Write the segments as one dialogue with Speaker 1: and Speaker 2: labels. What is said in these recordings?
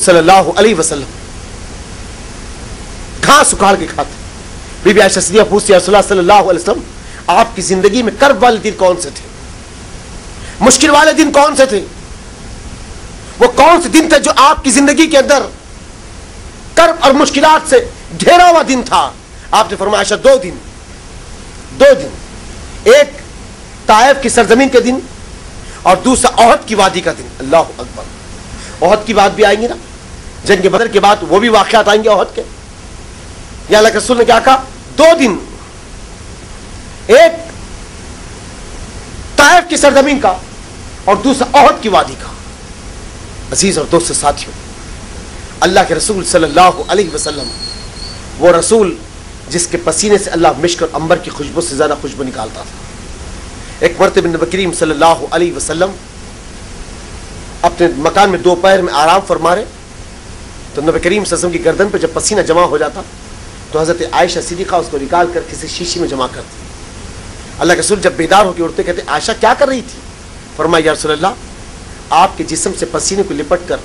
Speaker 1: صلی اللہ علیہ وسلم گھاس اکھاڑ کے کھاتے. بی بی عائشہ صدیقہ پوچھتی ہے رسول اللہ صلی اللہ علیہ وسلم آپ کی زندگی میں کرب والے دن کون سے تھے, مشکل والے دن کون سے تھے, وہ کون سے دن تھے جو آپ کی زندگی کے اندر کرب اور مشکلات سے گھیرا ہوا دن تھا؟ آپ نے فرمایا عائشہ دو دن, ایک طائف کی سرزمین کے دن اور دوسرا احد کی وادی کا دن. اللہ اکبر. احد کی بات بھی آئیں گی نا, جنگ بدر کے بعد وہ بھی واقعات آئیں گے احد کے. یا اللہ کے رسول نے کیا کہا؟ دو دن, ایک طائف کی سرزمین کا اور دوسرا احد کی وادی کا. عزیز اور دوست ساتھیوں, اللہ کے رسول صلی اللہ علیہ وسلم وہ رسول جس کے پسینے سے اللہ مشک اور عنبر کی خوشبو سے زیادہ خوشبو نکالتا تھا. ایک مرتبہ نبی کریم صلی اللہ علیہ وسلم اپنے مکان میں دوپہر میں آرام فرما رہے, تو نبی کریم صلی اللہ علیہ وسلم کی گردن پہ جب پسینہ جمع ہو جاتا تو حضرت عائشہ صدیقہ اس کو نکال کر کسی شیشی میں جمع کرتی. اللہ کے رسول جب بیدار ہو کے اٹھتے کہتے عائشہ کیا کر رہی تھی؟ فرمایا یا رسول اللہ آپ کے جسم سے پسینے کو لپٹ کر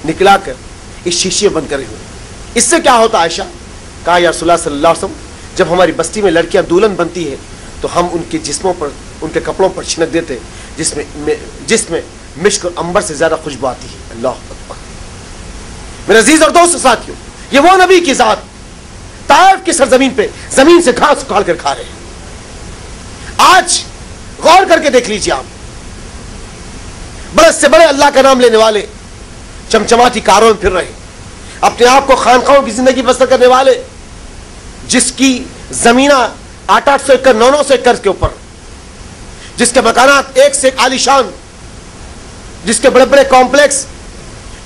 Speaker 1: نکلا کر اس شیشی میں بند کرے ہوئے. اس سے کیا ہوتا عائشہ؟ کہا یا رسول اللہ صلی اللہ علیہ وسلم جب ہماری بستی میں لڑکیاں دلہن بنتی ہے تو ہم ان کے جسموں پر, ان کے کپڑوں پر چھنک دیتے جس میں مشک اور عنبر سے زیادہ خوشبو آتی ہے. اللہ اکبر. میرے عزیز اور دوست ساتھیوں, یہ وہ نبی کی ذات طائف کی سرزمین پہ زمین سے گھاس اکھاڑ کر کھا رہے ہیں. آج غور کر کے دیکھ لیجیے, آپ بڑے سے بڑے اللہ کا نام لینے والے چمچماتی کاروں میں پھر رہے, اپنے آپ کو خانقاہوں کی زندگی بسر کرنے والے, جس کی زمینہ 800 ایکڑ 900 ایکڑ کے اوپر, جس کے مکانات ایک سے ایک عالیشان, جس کے بڑے بڑے کمپلیکس,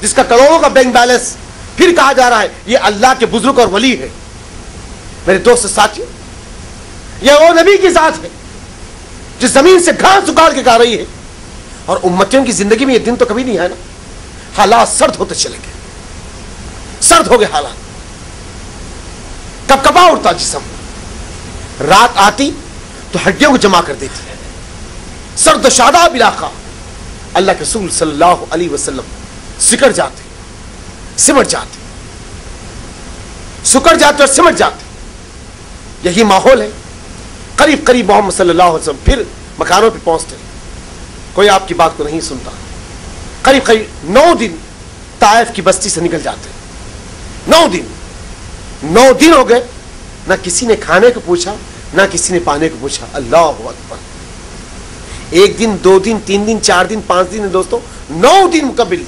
Speaker 1: جس کا کروڑوں کا بینک بیلنس, پھر کہا جا رہا ہے یہ اللہ کے بزرگ اور ولی ہے. میرے دوست ساتھیوں, یہ وہ نبی کی ذات ہے جس زمین سے گھاس اکھاڑ کے کھا رہی ہے. اور امتیوں کی زندگی میں یہ دن تو کبھی نہیں ہے نا. حالات سرد ہوتے چلے گئے, سرد ہو گئے حالات, کب کبا اٹھتا جسم, رات آتی تو ہڈیوں کو جمع کر دیتی ہے. سرد و شاداب علاقہ. اللہ کے رسول صلی اللہ علیہ وسلم سکڑ جاتے, سمٹ جاتے, سکڑ جاتے اور سمٹ جاتے. یہی ماحول ہے. قریب قریب محمد صلی اللہ علیہ وسلم پھر مکانوں پہ پہنچتے, کوئی آپ کی بات کو نہیں سنتا. قریب قریب 9 دن طائف کی بستی سے نکل جاتے. 9 دن ہو گئے, نہ کسی نے کھانے کو پوچھا نہ کسی نے پانے کو پوچھا. اللہ اکبر. 1 دن 2 دن 3 دن 4 دن 5 دن دوستوں, 9 دن مکمل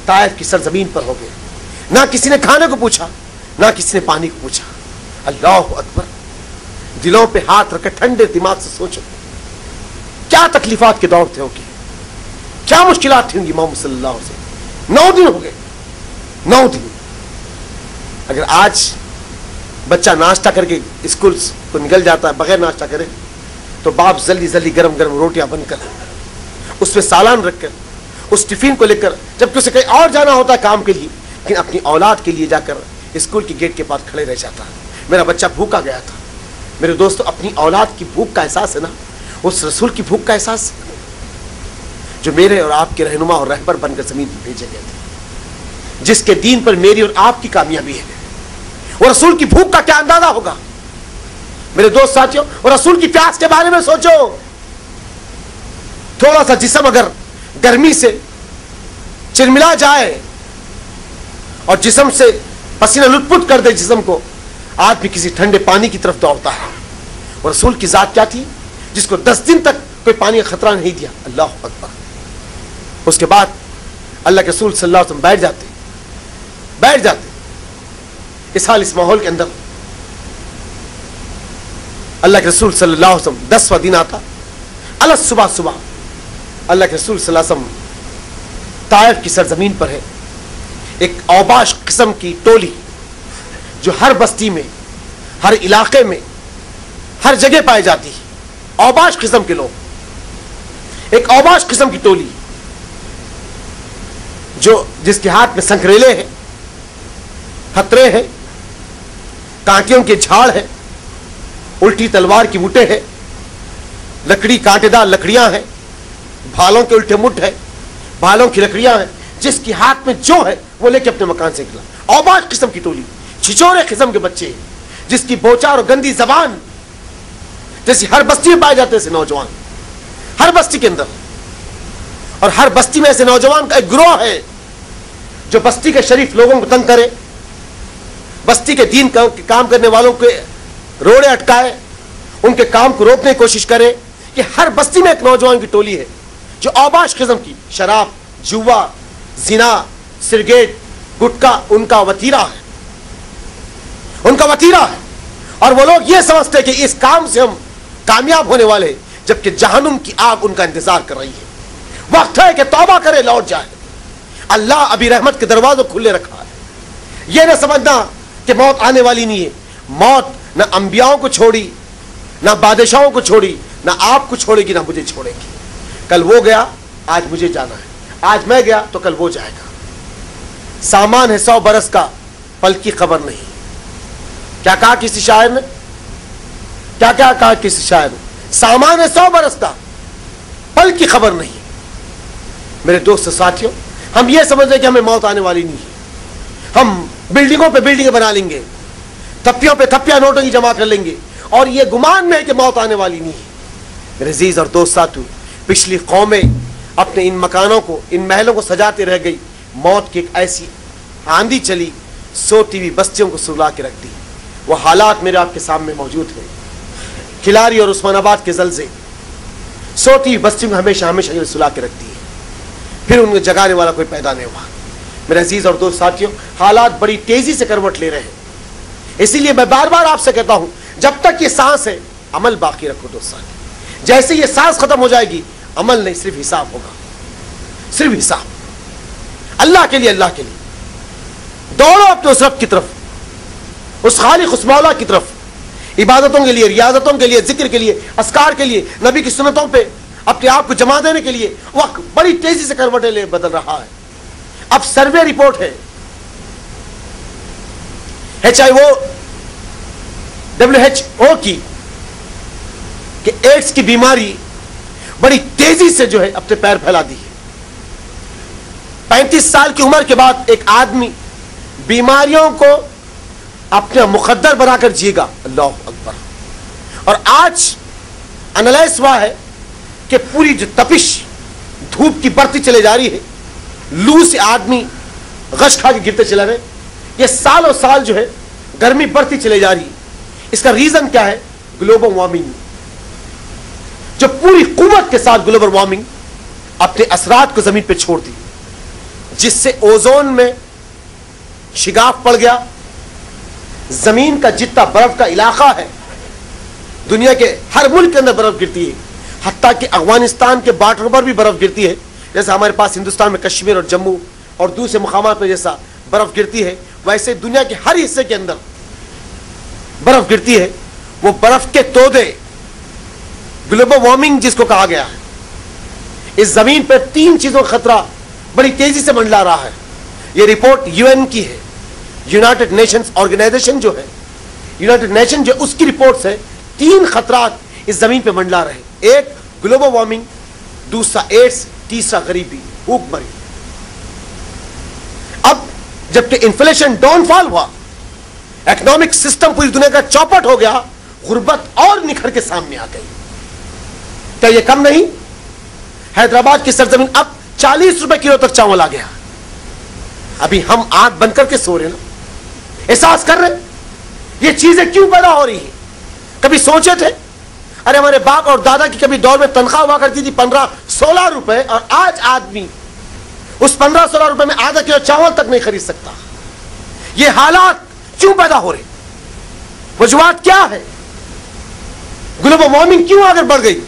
Speaker 1: طائف کی سرزمین پر ہو گئے. نہ کسی نے کھانے کو پوچھا نہ کسی نے پانی کو پوچھا. اللہ اکبر. دلوں پہ ہاتھ رکھ کے ٹھنڈے دماغ سے سوچو کیا تکلیفات کے دور تھے, ہوگی کیا مشکلات تھی ہوں گی محمد صلی اللہ علیہ وسلم. 9 دن ہو گئے, 9 دن. اگر آج بچہ ناشتہ کر کے اسکول کو نکل جاتا ہے بغیر ناشتہ کرے تو باپ جلدی جلدی گرم گرم روٹیاں بن کر اس میں سالان رکھ کر اس ٹفین کو لے کر, جبکہ اسے کہیں اور جانا ہوتا ہے کام کے لیے, لیکن اپنی اولاد کے لیے جا کر اسکول کی گیٹ کے پاس کھڑے رہ جاتا ہے. میرا بچہ بھوکا گیا تھا. میرے دوستو, اپنی اولاد کی بھوک کا احساس ہے نا, اس رسول کی بھوک کا احساس جو میرے اور آپ کے رہنما اور رہبر بن کر زمین پر بھیجے گئے تھے, جس کے دین پر میری اور آپ کی کامیابی ہے. وہ رسول کی بھوک کا کیا اندازہ ہوگا میرے دوست ساتھیوں. اور رسول کی پیاس کے بارے میں سوچو. تھوڑا سا جسم اگر گرمی سے چرملا جائے اور جسم سے پسینہ لٹ پٹ کر دے جسم کو, آدمی کسی ٹھنڈے پانی کی طرف دوڑتا ہے. اور رسول کی ذات کیا تھی جس کو 10 دن تک کوئی پانی کا خطرہ نہیں دیا. اللہ اکبر. اس کے بعد اللہ کے رسول صلی اللہ علیہ وسلم بیٹھ جاتے. اس حال اس ماحول کے اندر اللہ کے رسول صلی اللہ علیہ وسلم 10واں دن آتا, الگ صبح اللہ کے رسول صلی اللہ علیہ وسلم طائف کی سرزمین پر ہے. ایک اوباش قسم کی ٹولی جو ہر بستی میں, ہر علاقے میں, ہر جگہ پائی جاتی ہے. اوباش قسم کے لوگ, ایک اوباش قسم کی ٹولی جس کے ہاتھ میں سنکریلے ہیں, ہتھرے ہیں, کانٹیوں کے جھاڑ ہے, الٹی تلوار کی وٹے ہے, لکڑی کانٹے دار لکڑیاں ہیں, بھالوں کے الٹے مٹ ہے, بھالوں کی لکڑیاں ہیں. جس کے ہاتھ میں جو ہے وہ لے کے اپنے مکان سے نکلا. اوباش قسم کی ٹولی, چھچورے قسم کے بچے, جس کی بوچار اور گندی زبان جیسی ہر بستی میں پائے جاتے ہیں نوجوان, ہر بستی کے اندر. اور ہر بستی میں ایسے نوجوان کا ایک گروہ ہے جو بستی کے شریف لوگوں کو تنگ کرے, بستی کے دین کا کام کرنے والوں کے روڑے اٹکائے, ان کے کام کو روکنے کی کوشش کرے. کہ ہر بستی میں ایک نوجوان کی ٹولی ہے جو اوباش قسم کی شراب, جوا, زنا, سگریٹ, گٹکا ان کا وتیرہ ہے, ان کا وتیرہ ہے. اور وہ لوگ یہ سمجھتے ہیں کہ اس کام سے ہم کامیاب ہونے والے ہیں, جبکہ جہنم کی آگ ان کا انتظار کر رہی ہے. وقت ہے کہ توبہ کرے, لوٹ جائے. اللہ ابھی رحمت کے دروازے کھلے رکھا ہے. یہ نہ سمجھنا کہ موت آنے والی نہیں ہے. موت نہ انبیاؤں کو چھوڑی, نہ بادشاہوں کو چھوڑی, نہ آپ کو چھوڑے گی, نہ مجھے چھوڑے گی. کل وہ گیا, آج مجھے جانا ہے. آج میں گیا تو کل وہ جائے گا. سامان ہے 100 برس کا, پل کی خبر نہیں. کیا کہا کسی شاعر نے, کیا کہا کسی شاعر نے, سامان ہے 100 برس کا, پل کی خبر نہیں. میرے دوست ساتھیوں, ہم یہ سمجھتے کہ ہمیں موت آنے والی نہیں ہے. ہم بلڈنگوں پہ بلڈنگیں بنا لیں گے, تھپیوں پہ تھپیاں نوٹوں کی جمع کر لیں گے, اور یہ گمان میں ہے کہ موت آنے والی نہیں ہے. میرے عزیز اور دوست ساتھیوں, پچھلی قومیں اپنے ان مکانوں کو, ان محلوں کو سجاتے رہ گئی. موت کی ایک ایسی آندھی چلی, سوتی ہوئی بستیوں کو سلا کے رکھ دی. وہ حالات میرے آپ کے سامنے موجود ہیں. کھلاری اور عثمان آباد کے زلزلے سوتی ہوئی بستیوں کو ہمیشہ ہمیشہ سلا کے رکھ دی ہے. پھر ان کو جگانے والا کوئی پیدا نہیں ہوا. میرے عزیز اور دوست ساتھیوں, حالات بڑی تیزی سے کروٹ لے رہے ہیں. اسی لیے میں بار بار آپ سے کہتا ہوں, جب تک یہ سانس ہے عمل باقی رکھو دوست ساتھیوں. جیسے یہ سانس ختم ہو جائے گی, عمل نہیں, صرف حساب ہوگا, صرف حساب. اللہ کے لیے, اللہ کے لیے دوڑو اپنے اس رب کی طرف, اس خالق, اس مولا کی طرف. عبادتوں کے لیے, ریاضتوں کے لیے, ذکر کے لیے, اذکار کے لیے, نبی کی سنتوں پہ اپنے آپ کو جما دینے کے لیے. وقت بڑی تیزی سے کروٹیں لے بدل رہا ہے. اب سروے رپورٹ ہے WHO کی کہ ایڈز کی بیماری بڑی تیزی سے جو ہے اپنے پیر پھیلا دی ہے. 35 سال کی عمر کے بعد ایک آدمی بیماریوں کو اپنا مقدر بنا کر جیے گا. اللہ اکبر. اور آج انالائز ہوا ہے کہ پوری جو تپش دھوپ کی بڑھتی چلے جا رہی ہے, لو سے آدمی غش کھا کے گرتے چلا رہے, یہ سالوں سال جو ہے گرمی بڑھتی چلے جا رہی ہے. اس کا ریزن کیا ہے؟ Global warming. جو پوری قوت کے ساتھ گلوبل وارمنگ اپنے اثرات کو زمین پہ چھوڑ دی, جس سے اوزون میں شگاف پڑ گیا. زمین کا جتنا برف کا علاقہ ہے, دنیا کے ہر ملک کے اندر برف گرتی ہے, حتیٰ کہ افغانستان کے بارڈر پر بھی برف گرتی ہے. جیسا ہمارے پاس ہندوستان میں کشمیر اور جموں اور دوسرے مقامات پہ جیسا برف گرتی ہے, ویسے دنیا کے ہر حصے کے اندر برف گرتی ہے. وہ برف کے تودے, گلوبل وارمنگ جس کو کہا گیا ہے, اس زمین پر 3 چیزوں کا خطرہ بڑی تیزی سے منڈلا رہا ہے. یہ رپورٹ UN کی ہے, یونائٹڈ نیشنز آرگنائزیشن جو ہے, یونائٹڈ نیشن جو اس کی رپورٹ سے 3 خطرات اس زمین پہ منڈلا رہے. ایک گلوبل وارمنگ, دوسرا ایڈز, تیسرا غریبی, بھوک مری. اب جبکہ انفلیشن ڈاؤن فال ہوا, اکنامک سسٹم پوری دنیا کا چوپٹ ہو گیا, غربت اور نکھر کے سامنے آ گئی. کیا یہ کم نہیں؟ حیدرآباد کی سرزمین اب 40 روپے کلو تک چاول آ گیا. ابھی ہم آنکھ بند کر کے سو رہے نا, احساس کر رہے یہ چیزیں کیوں پیدا ہو رہی ہیں. کبھی سوچے تھے؟ ارے ہمارے باپ اور دادا کی کبھی دور میں تنخواہ ہوا کرتی تھی 15-16 روپے, اور آج آدمی اس 15-16 روپے میں آدھا کلو چاول تک نہیں خرید سکتا. یہ حالات کیوں پیدا ہو رہے؟ وجوہات کیا ہے؟ گلوبل وارمنگ کیوں آگے بڑھ گئی؟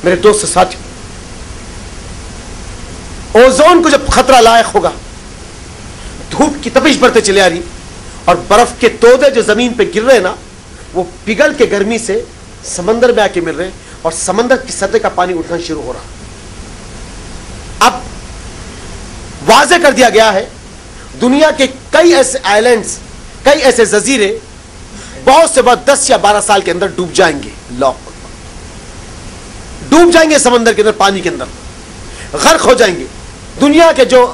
Speaker 1: میرے دوست ساتھی, اوزون کو جب خطرہ لاحق ہوگا, دھوپ کی تپش بڑھتے چلے آ رہی, اور برف کے تودے جو زمین پہ گر رہے نا, وہ پگھل کے گرمی سے سمندر میں آ کے مل رہے, اور سمندر کی سطح کا پانی اٹھنا شروع ہو رہا. اب واضح کر دیا گیا ہے دنیا کے کئی ایسے آئلینڈز, کئی ایسے جزیرے بہت سے بعد 10 یا 12 سال کے اندر ڈوب جائیں گے. ڈوب جائیں گے سمندر کے اندر, پانی کے اندر غرق ہو جائیں گے. دنیا کے جو